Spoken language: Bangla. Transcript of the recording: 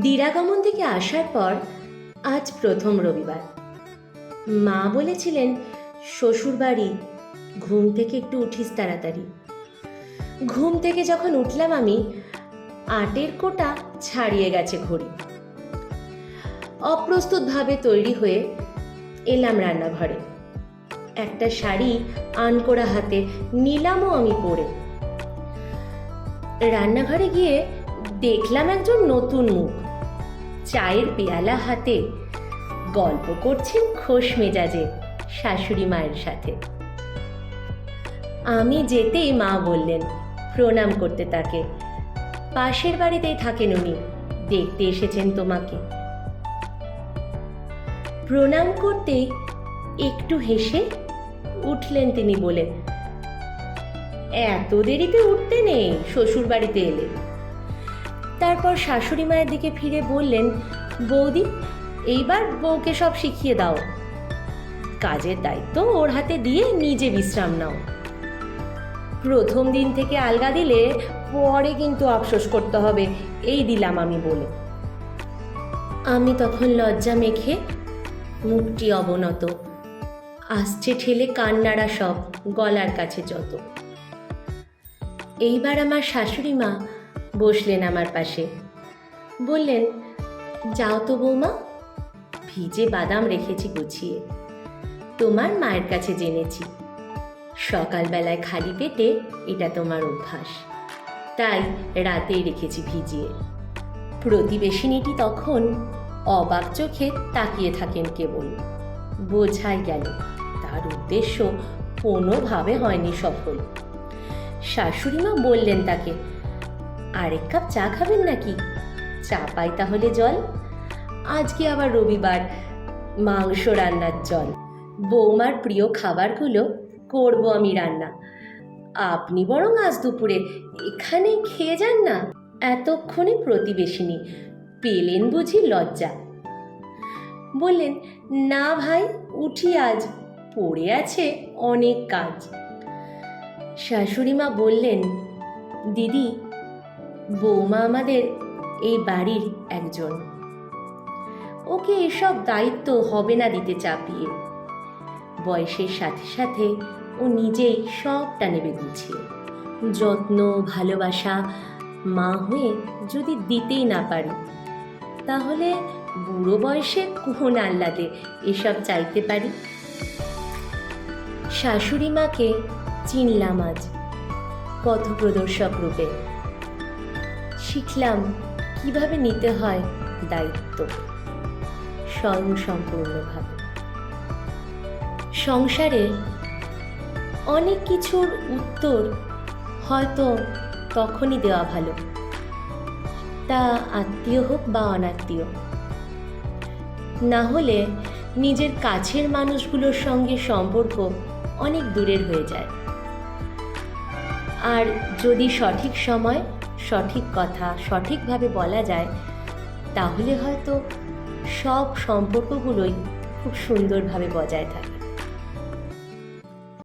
দিরাগমন থেকে আসার পর আজ প্রথম রবিবার। মা বলেছিলেন শ্বশুরবাড়ি, ঘুম থেকে একটু উঠিস তাড়াতাড়ি। ঘুম থেকে যখন উঠলাম আমি, 8-এর কোটা ছাড়িয়ে গেছে ঘড়ি। অপ্রস্তুতভাবে তৈরি হয়ে এলাম রান্নাঘরে। একটা শাড়ি আনকোড়া হাতে নিলামও আমি পরে। রান্নাঘরে গিয়ে দেখলাম একজন নতুন মুখ, চায়ের পেয়ালা হাতে গল্প করছেন খোশ মেজাজে শাশুড়ি মায়ের সাথে। আমি যেতেই মা বললেন প্রণাম করতে তাকে। পাশের বাড়িতেই থাকেন উনি, দেখতে এসেছেন তোমাকে। প্রণাম করতেই একটু হেসে উঠলেন তিনি, বলে, এত দেরিতে উঠতে নেই শ্বশুর বাড়িতে এলে। তারপর শাশুড়ি মায়ের দিকে ফিরে বললেন, বৌদি, এইবার বউকে সব শিখিয়ে দাও, কাজের দায়িত্ব ওর হাতে দিয়ে নিজে বিশ্রাম নাও। প্রথম দিন থেকে আলগা দিলে পরে কিন্তু আফসোস করতে হবে, এই দিলাম আমি বলে। আমি তখন লজ্জা মেখে, মুখটি অবনত, আসছে ঠেলে কান্নাড়া সব গলার কাছে যত। এইবার আমার শাশুড়ি মা বসলেন আমার পাশে, বললেন, যাও তো বৌমা, ভিজে বাদাম রেখেছি গুছিয়ে, তোমার মায়ের কাছে জেনেছি সকালবেলায় খালি পেটে এটা তোমার অভ্যাস, তাই রাতেই রেখেছি ভিজিয়ে। প্রতিবেশিনীটি তখন অবাক চোখে তাকিয়ে থাকেন কেবল। বোঝাই গেল তার উদ্দেশ্য কোনোভাবে হয়নি সফল। শাশুড়ি মা বললেন তাকে, আরেক কাপ চা খাবেন নাকি? চা পাই তাহলে জল, আজকে আবার রবিবার, মাংস রান্নার জল, বৌমার প্রিয় খাবারগুলো করব আমি রান্না, আপনি বরং আজ দুপুরে এখানে খেয়ে যান না। এতক্ষণে প্রতিবেশিনী পেলেন বুঝি লজ্জা, বললেন, না ভাই, উঠি, আজ পড়ে আছে অনেক কাজ। শাশুড়ি মা বললেন, দিদি, বৌমা আমাদের এই বাড়ির একজন, ওকে এসব দায়িত্ব হবে না দিতে চাপিয়ে, বয়সের সাথে সাথে ও নিজেই সবটা নেবে গুছিয়ে। যত্ন ভালোবাসা মা হয়ে যদি দিতেই না পারি, তাহলে বুড়ো বয়সে কোন আহ্লাদে এসব চাইতে পারি। শাশুড়ি মাকে চিনলাম আজ পথপ্রদর্শক রূপে, শিখলাম কিভাবে নিতে হয় দায়িত্ব স্বয়ংসম্পূর্ণভাবে। সংসারে অনেক কিছুর উত্তর হয়তো তখনই দেওয়া ভালো, তা আত্মীয় হোক বা অনাত্মীয়, না হলে নিজের কাছের মানুষগুলোর সঙ্গে সম্পর্ক অনেক দূরের হয়ে যায়। আর যদি সঠিক সময় সঠিক কথা সঠিকভাবে বলা যায়, তাহলে হয়তো সব সম্পর্কগুলোই খুব সুন্দরভাবে বজায় থাকে।